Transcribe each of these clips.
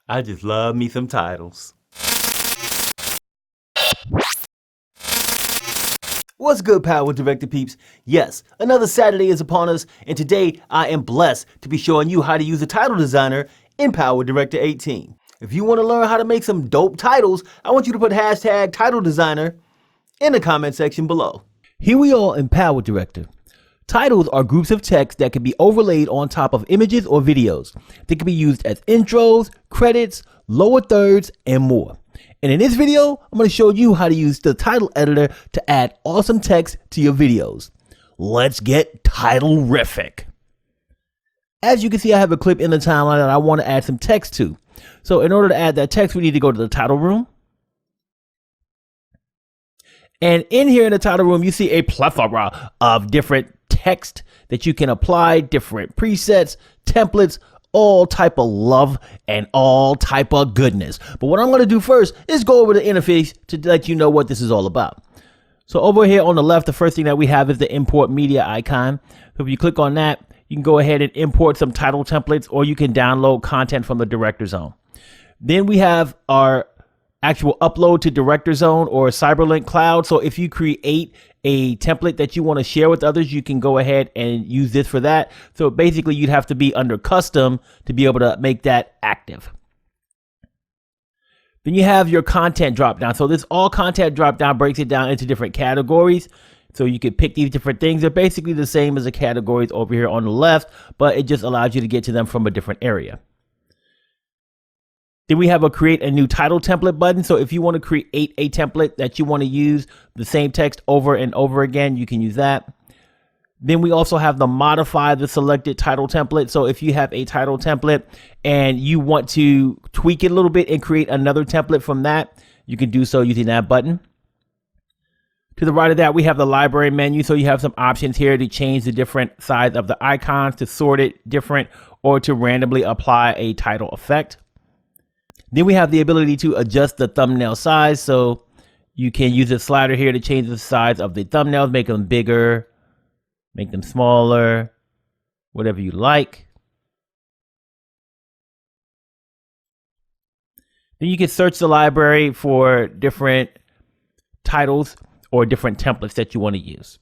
I just love me some titles. What's good, PowerDirector peeps? Yes, another Saturday is upon us, and today I am blessed to be showing you how to use the title designer in PowerDirector 18. If you want to learn how to make some dope titles, I want you to put hashtag title designer in the comment section below. Here we are in PowerDirector. Titles are groups of text that can be overlaid on top of images or videos. They can be used as intros, credits, lower thirds, and more. And in this video, I'm going to show you how to use the title editor to add awesome text to your videos. Let's get title-rific. As you can see, I have a clip in the timeline that I want to add some text to. So in order to add that text, we need to go to the title room. And in here in the title room, you see a plethora of different text that you can apply, different presets, templates, all type of love and all type of goodness. But what I'm going to do first is go over the interface to let you know what this is all about. So over here on the left, the first thing that we have is the import media icon. So if you click on that, you can go ahead and import some title templates, or you can download content from the Director Zone. Then we have our actual upload to Director Zone or CyberLink Cloud. So if you create a template that you want to share with others, you can go ahead and use this for that. So basically you'd have to be under custom to be able to make that active. Then you have your content drop down. So this all content drop down breaks it down into different categories. So you could pick these different things. They're basically the same as the categories over here on the left, but it just allows you to get to them from a different area. Then we have a create a new title template button. So if you want to create a template that you want to use the same text over and over again, you can use that. Then we also have the modify the selected title template. So if you have a title template and you want to tweak it a little bit and create another template from that, you can do so using that button. To the right of that, we have the library menu. So you have some options here to change the different size of the icons, to sort it different, or to randomly apply a title effect. Then we have the ability to adjust the thumbnail size. So you can use a slider here to change the size of the thumbnails, make them bigger, make them smaller, whatever you like. Then you can search the library for different titles or different templates that you want to use.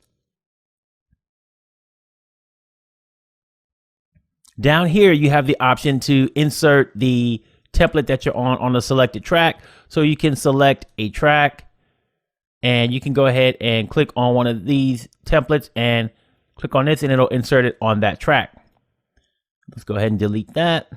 Down here, you have the option to insert the template that you're on the selected track. So you can select a track and you can go ahead and click on one of these templates and click on this and it'll insert it on that track. Let's go ahead and delete that.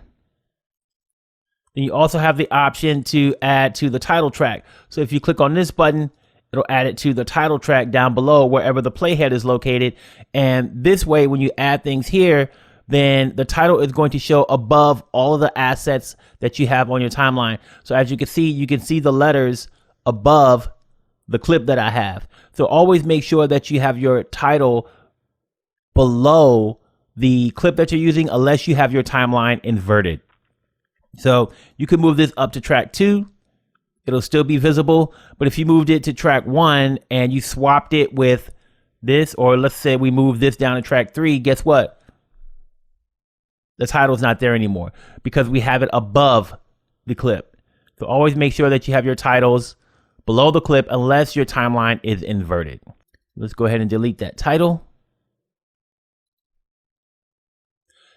Then you also have the option to add to the title track. So if you click on this button, it'll add it to the title track down below wherever the playhead is located. And this way, when you add things here, then the title is going to show above all of the assets that you have on your timeline. So as you can see the letters above the clip that I have. So always make sure that you have your title below the clip that you're using, unless you have your timeline inverted. So you can move this up to track 2. It'll still be visible. But if you moved it to track 1 and you swapped it with this, or let's say we move this down to track 3, guess what? The title's not there anymore because we have it above the clip. So always make sure that you have your titles below the clip unless your timeline is inverted. Let's go ahead and delete that title.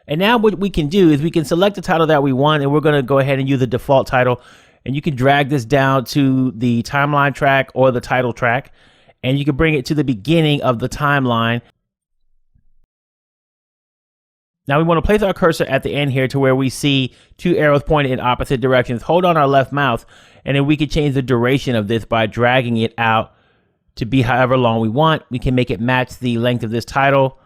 And now what we can do is we can select the title that we want, and we're going to go ahead and use the default title. And you can drag this down to the timeline track or the title track, and you can bring it to the beginning of the timeline. Now we want to place our cursor at the end here to where we see 2 arrows pointed in opposite directions. Hold on our left mouse, and then we can change the duration of this by dragging it out to be however long we want. We can make it match the length of this title.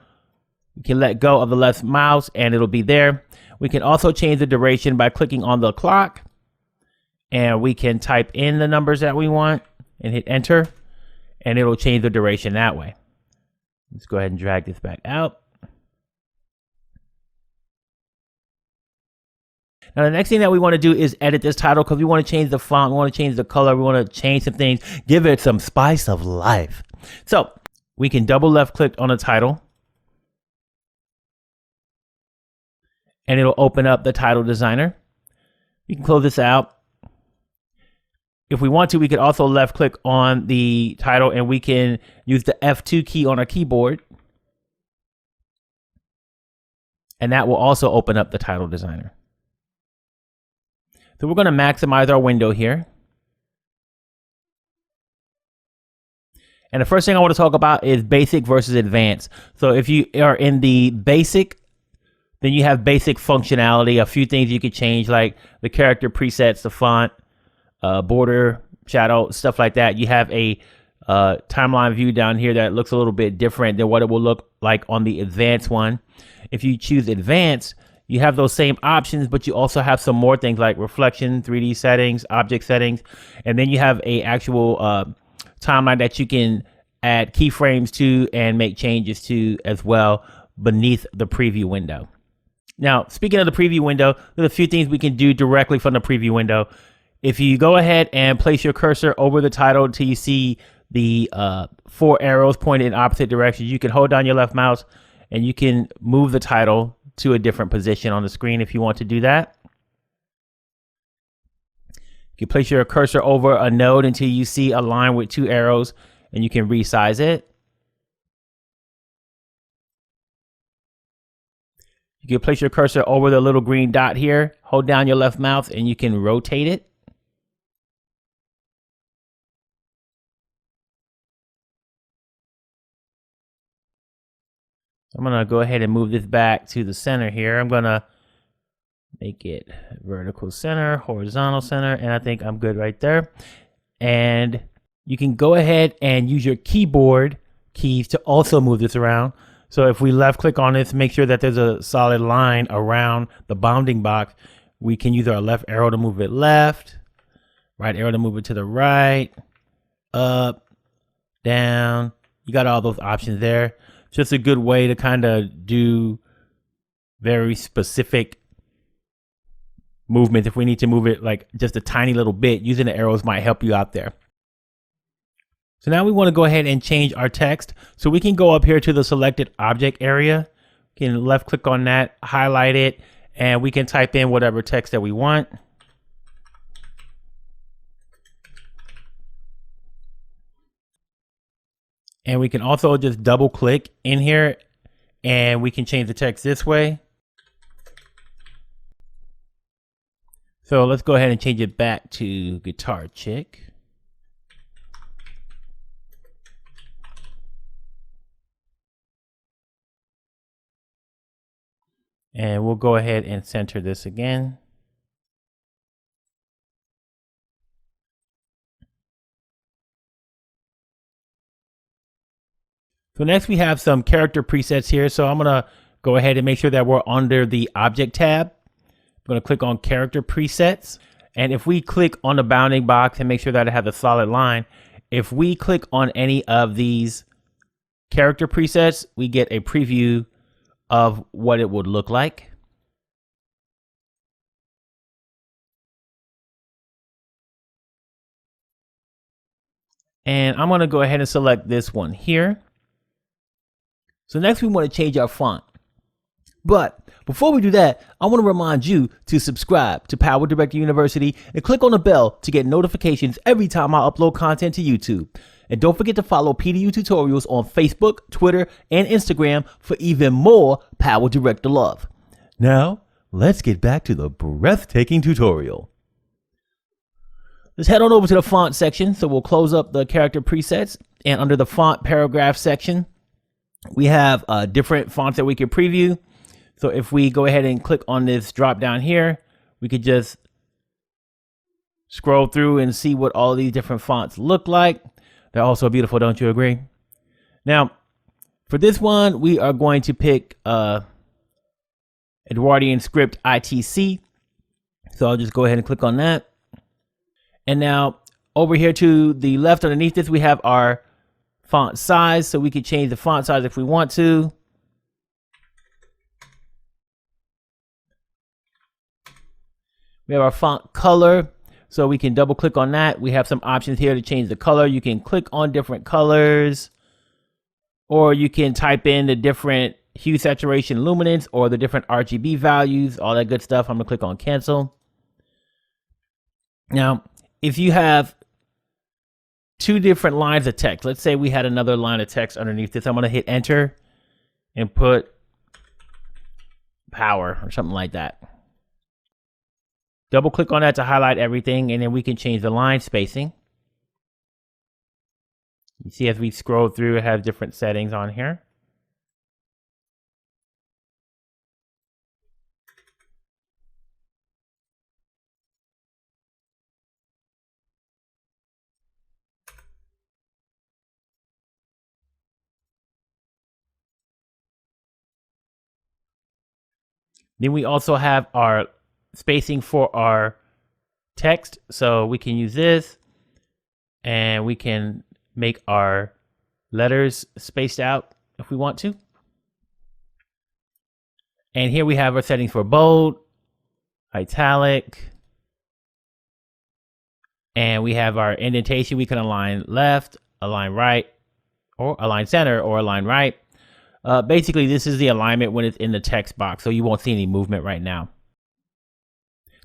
We can let go of the left mouse and it'll be there. We can also change the duration by clicking on the clock, and we can type in the numbers that we want and hit enter, and it'll change the duration that way. Let's go ahead and drag this back out. Now, the next thing that we want to do is edit this title because we want to change the font, we want to change the color, we want to change some things, give it some spice of life. So we can double left click on the title and it'll open up the title designer. You can close this out. If we want to, we could also left click on the title and we can use the F2 key on our keyboard. And that will also open up the title designer. So we're going to maximize our window here. And the first thing I want to talk about is basic versus advanced. So if you are in the basic, then you have basic functionality, a few things you could change, like the character presets, the font, border, shadow, stuff like that. You have a timeline view down here that looks a little bit different than what it will look like on the advanced one. If you choose advanced, you have those same options, but you also have some more things like reflection, 3D settings, object settings, and then you have a actual timeline that you can add keyframes to and make changes to as well beneath the preview window. Now, speaking of the preview window, there's a few things we can do directly from the preview window. If you go ahead and place your cursor over the title until you see the 4 arrows pointed in opposite directions, you can hold down your left mouse and you can move the title to a different position on the screen if you want to do that. You can place your cursor over a node until you see a line with 2 arrows and you can resize it. You can place your cursor over the little green dot here, hold down your left mouse and you can rotate it. I'm going to go ahead and move this back to the center here. I'm going to make it vertical center, horizontal center, and I think I'm good right there. And you can go ahead and use your keyboard keys to also move this around. So if we left click on this, make sure that there's a solid line around the bounding box. We can use our left arrow to move it left, right arrow to move it to the right, up, down. You got all those options there. Just a good way to kind of do very specific movements. If we need to move it like just a tiny little bit, using the arrows might help you out there. So now we want to go ahead and change our text. So we can go up here to the selected object area. We can left click on that, highlight it, and we can type in whatever text that we want. And we can also just double click in here and we can change the text this way. So let's go ahead and change it back to Guitar Chick. And we'll go ahead and center this again. So next we have some character presets here. So I'm going to go ahead and make sure that we're under the object tab. I'm going to click on character presets. And if we click on the bounding box and make sure that it has a solid line, if we click on any of these character presets, we get a preview of what it would look like. And I'm going to go ahead and select this one here. So next we want to change our font. But before we do that, I want to remind you to subscribe to PowerDirector University and click on the bell to get notifications every time I upload content to YouTube. And don't forget to follow PDU Tutorials on Facebook, Twitter, and Instagram for even more PowerDirector love. Now, let's get back to the breathtaking tutorial. Let's head on over to the font section. So we'll close up the character presets, and under the font paragraph section, we have different fonts that we can preview. So if we go ahead and click on this drop down here, we could just scroll through and see what all these different fonts look like. They're also beautiful, don't you agree? Now, for this one, we are going to pick Edwardian Script ITC. So I'll just go ahead and click on that. And now over here to the left underneath this, we have our font size. So we can change the font size if we want to. We have our font color. So we can double click on that. We have some options here to change the color. You can click on different colors, or you can type in the different hue, saturation, luminance, or the different RGB values, all that good stuff. I'm gonna click on cancel. Now, if you have two different lines of text, let's say we had another line of text underneath this, I'm going to hit enter and put power or something like that. Double click on that to highlight everything, and then we can change the line spacing. You see, as we scroll through, it has different settings on here. Then we also have our spacing for our text. So we can use this, and we can make our letters spaced out if we want to. And here we have our settings for bold, italic, and we have our indentation. We can align left, align right, or align center, or align right. Basically, this is the alignment when it's in the text box, so you won't see any movement right now.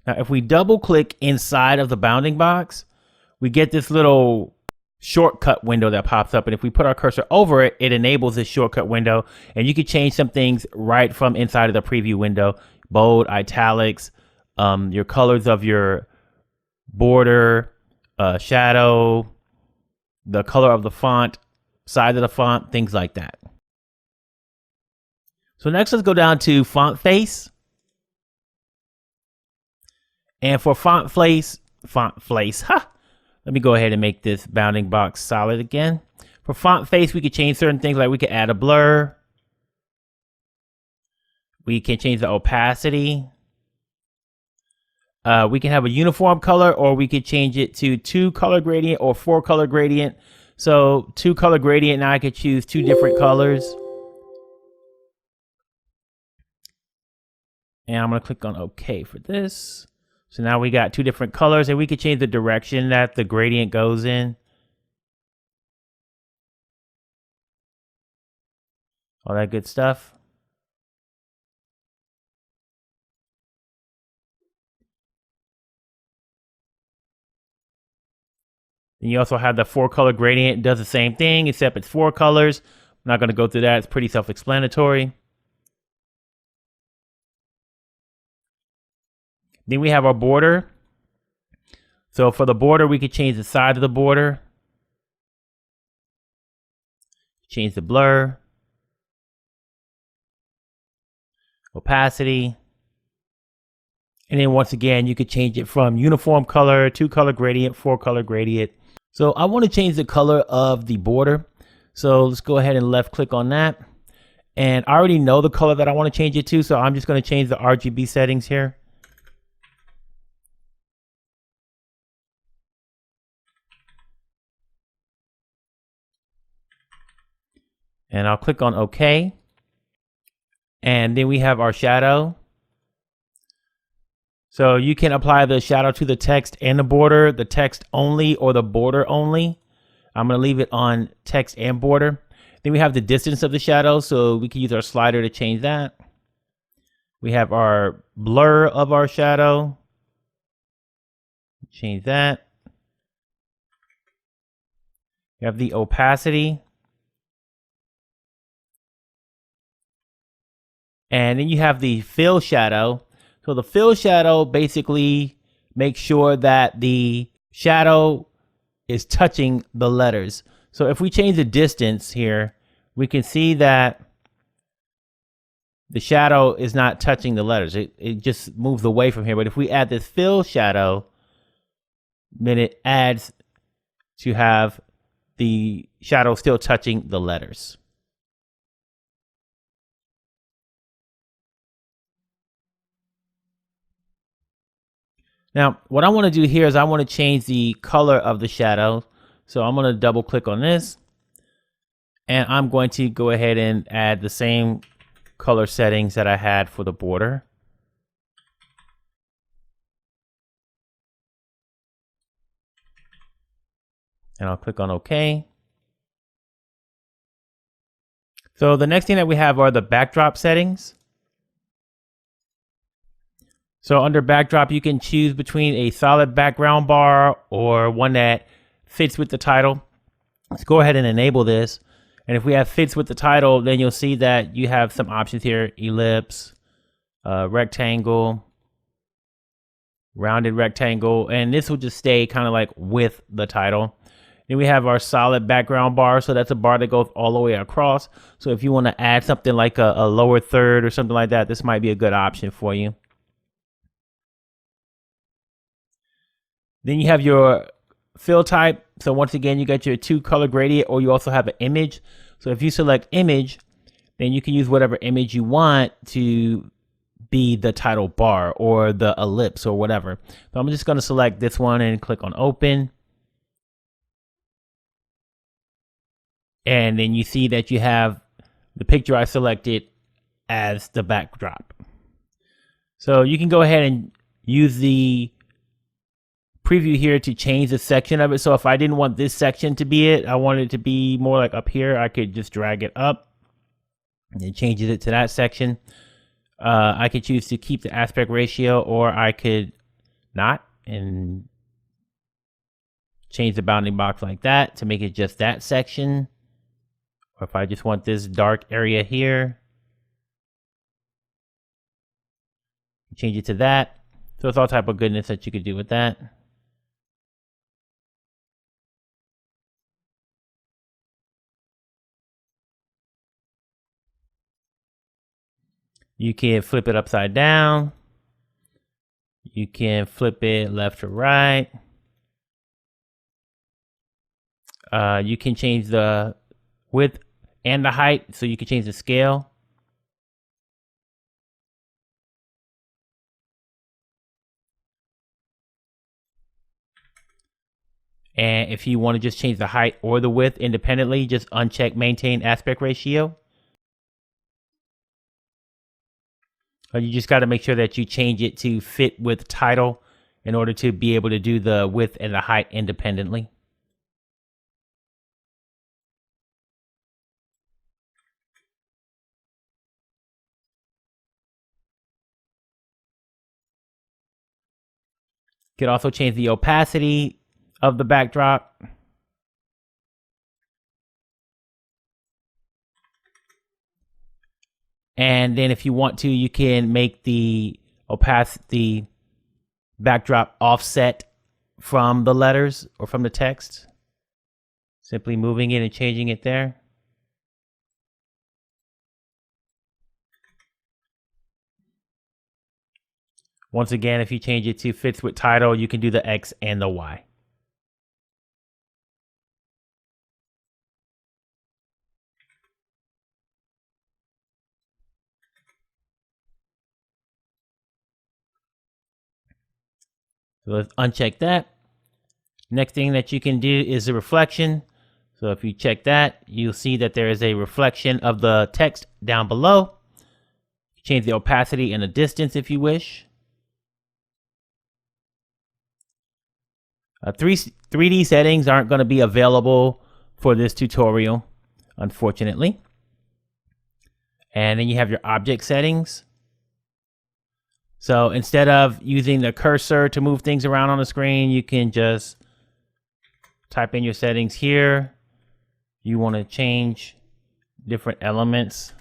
Now, if we double click inside of the bounding box, we get this little shortcut window that pops up. And if we put our cursor over it, it enables this shortcut window. And you can change some things right from inside of the preview window. Bold, italics, your colors of your border, shadow, the color of the font, size of the font, things like that. So next, let's go down to font face. And for font face, let me go ahead and make this bounding box solid again. For font face, we could change certain things, like we could add a blur. We can change the opacity. We can have a uniform color, or we could change it to 2 color gradient or 4 color gradient. So 2 color gradient, now I could choose 2 different colors. And I'm going to click on OK for this. So now we got 2 different colors, and we could change the direction that the gradient goes in. All that good stuff. And you also have the 4 color gradient. It does the same thing, except it's 4 colors. I'm not going to go through that. It's pretty self-explanatory. Then we have our border. So for the border, we could change the size of the border. Change the blur. Opacity. And then once again, you could change it from uniform color, 2 color gradient, 4 color gradient. So I want to change the color of the border. So let's go ahead and left click on that. And I already know the color that I want to change it to. So I'm just going to change the RGB settings here. And I'll click on OK. And then we have our shadow. So you can apply the shadow to the text and the border, the text only or the border only. I'm going to leave it on text and border. Then we have the distance of the shadow. So we can use our slider to change that. We have our blur of our shadow. Change that. We have the opacity. And then you have the fill shadow. So the fill shadow basically makes sure that the shadow is touching the letters. So if we change the distance here, we can see that the shadow is not touching the letters. It just moves away from here. But if we add this fill shadow, then it adds to have the shadow still touching the letters. Now, what I want to do here is I want to change the color of the shadow. So I'm going to double click on this. And I'm going to go ahead and add the same color settings that I had for the border. And I'll click on OK. So the next thing that we have are the backdrop settings. So under backdrop, you can choose between a solid background bar or one that fits with the title. Let's go ahead and enable this. And if we have fits with the title, then you'll see that you have some options here: ellipse, rectangle, rounded rectangle, and this will just stay kind of like with the title. Then we have our solid background bar. So that's a bar that goes all the way across. So if you want to add something like a lower third or something like that, this might be a good option for you. Then you have your fill type. So once again, you got your 2-color gradient, or you also have an image. So if you select image, then you can use whatever image you want to be the title bar or the ellipse or whatever. So I'm just going to select this one and click on open. And then you see that you have the picture I selected as the backdrop. So you can go ahead and use the preview here to change the section of it. So if I didn't want this section to be it, I wanted it to be more like up here, I could just drag it up and it changes it to that section. I could choose to keep the aspect ratio, or I could not and change the bounding box like that to make it just that section. Or if I just want this dark area here, change it to that. So it's all type of goodness that you could do with that. You can flip it upside down. You can flip it left to right. You can change the width and the height, so you can change the scale. And if you want to just change the height or the width independently, just uncheck maintain aspect ratio. You just got to make sure that you change it to fit with title in order to be able to do the width and the height independently. You can also change the opacity of the backdrop. And then if you want to, you can make the opacity backdrop offset from the letters or from the text. Simply moving it and changing it there. Once again, if you change it to fits with title, you can do the X and the Y. So let's uncheck that. Next thing that you can do is the reflection. So if you check that, you'll see that there is a reflection of the text down below. Change the opacity and the distance if you wish. 3D settings aren't going to be available for this tutorial, unfortunately. And then you have your object settings. So instead of using the cursor to move things around on the screen, you can just type in your settings here. You want to change different elements.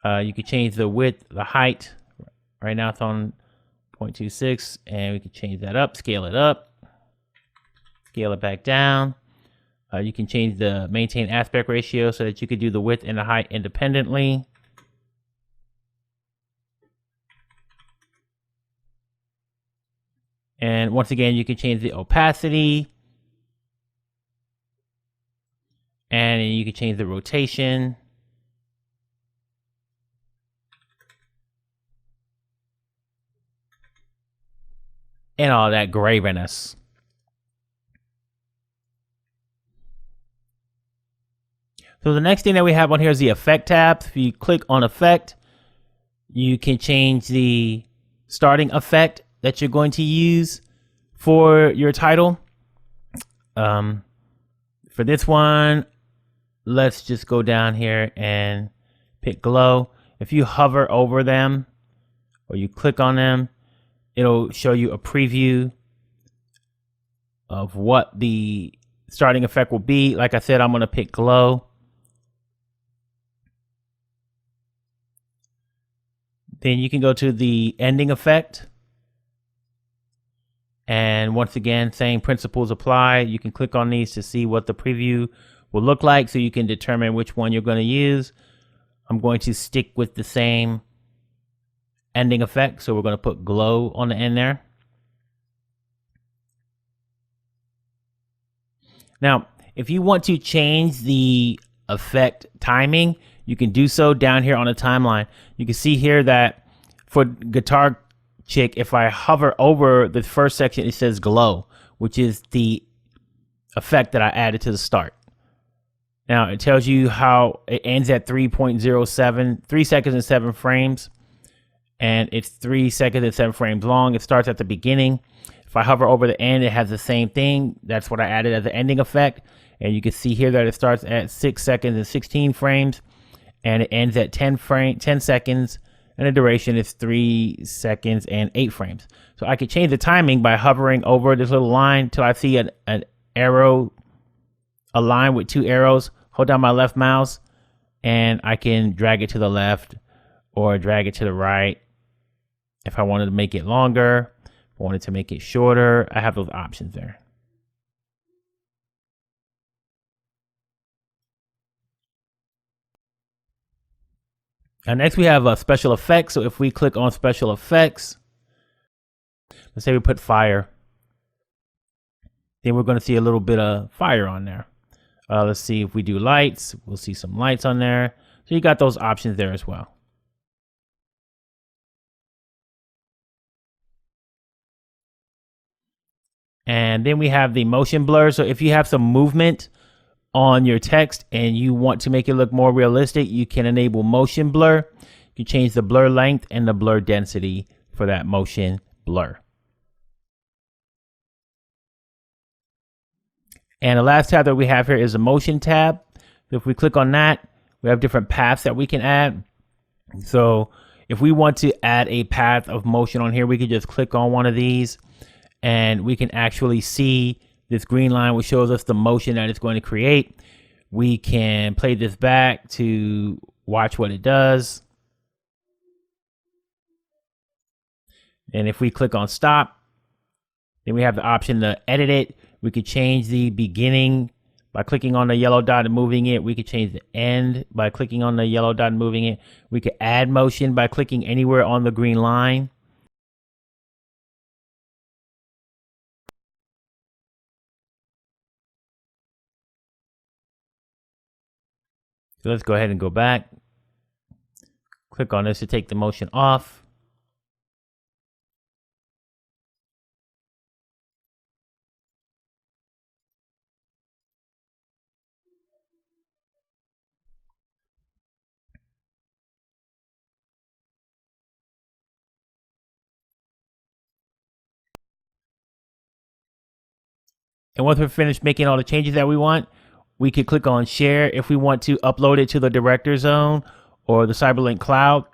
You can change the width, the height. Right now it's on 0.26, and we can change that up, scale it up, scale it back down. You can change the maintain aspect ratio so that you could do the width and the height independently. And once again, you can change the opacity. And you can change the rotation. And all that graviness. So the next thing that we have on here is the effect tab. If you click on effect, you can change the starting effect that you're going to use for your title. For this one, let's just go down here and pick glow. If you hover over them, or you click on them, it'll show you a preview of what the starting effect will be. Like I said, I'm going to pick glow. Then you can go to the ending effect. And once again, same principles apply. You can click on these to see what the preview will look like, so you can determine which one you're going to use. I'm going to stick with the same ending effect, so we're going to put glow on the end there. Now, if you want to change the effect timing, you can do so down here on the timeline. You can see here that for Guitar Chick, if I hover over the first section, it says glow, which is the effect that I added to the start. Now it tells you how it ends at 3.07, 3 seconds and 7 frames. And it's 3 seconds and 7 frames long. It starts at the beginning. If I hover over the end, it has the same thing. That's what I added as the ending effect. And you can see here that it starts at 6 seconds and 16 frames. And it ends at 10 seconds. And the duration is 3 seconds and 8 frames. So I could change the timing by hovering over this little line till I see an arrow, a line with 2 arrows. Hold down my left mouse and I can drag it to the left or drag it to the right. If I wanted to make it longer, if I wanted to make it shorter, I have those options there. And next we have special effects. So if we click on special effects, let's say we put fire, then we're going to see a little bit of fire on there. Let's see if we do lights, we'll see some lights on there. So you got those options there as well. And then we have the motion blur. So if you have some movement on your text and you want to make it look more realistic, you can enable motion blur. You can change the blur length and the blur density for that motion blur. And the last tab that we have here is the motion tab. So if we click on that, we have different paths that we can add. So if we want to add a path of motion on here, we can just click on one of these and we can actually see this green line, which shows us the motion that it's going to create. We can play this back to watch what it does. And if we click on stop, then we have the option to edit it. We could change the beginning by clicking on the yellow dot and moving it. We could change the end by clicking on the yellow dot and moving it. We could add motion by clicking anywhere on the green line. So let's go ahead and go back. Click on this to take the motion off. And once we're finished making all the changes that we want, we could click on share if we want to upload it to the director zone or the CyberLink cloud.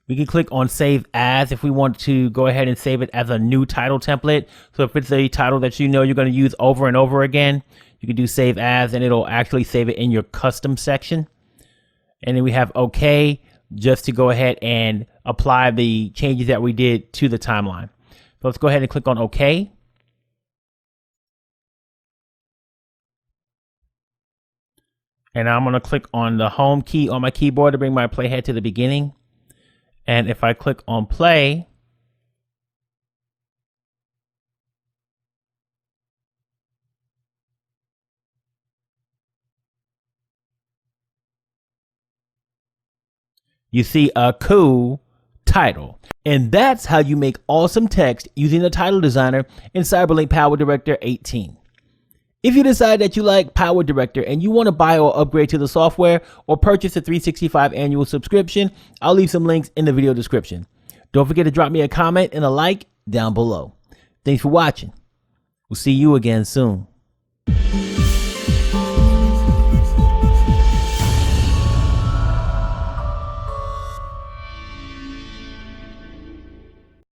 We can click on save as if we want to go ahead and save it as a new title template. So if it's a title that you know you're going to use over and over again, you can do save as and it'll actually save it in your custom section. And then we have OK, just to go ahead and apply the changes that we did to the timeline. So let's go ahead and click on OK. And I'm going to click on the home key on my keyboard to bring my playhead to the beginning. And if I click on play, you see a cool title. And that's how you make awesome text using the title designer in CyberLink PowerDirector 18. If you decide that you like PowerDirector and you want to buy or upgrade to the software or purchase a 365 annual subscription, I'll leave some links in the video description. Don't forget to drop me a comment and a like down below. Thanks for watching. We'll see you again soon.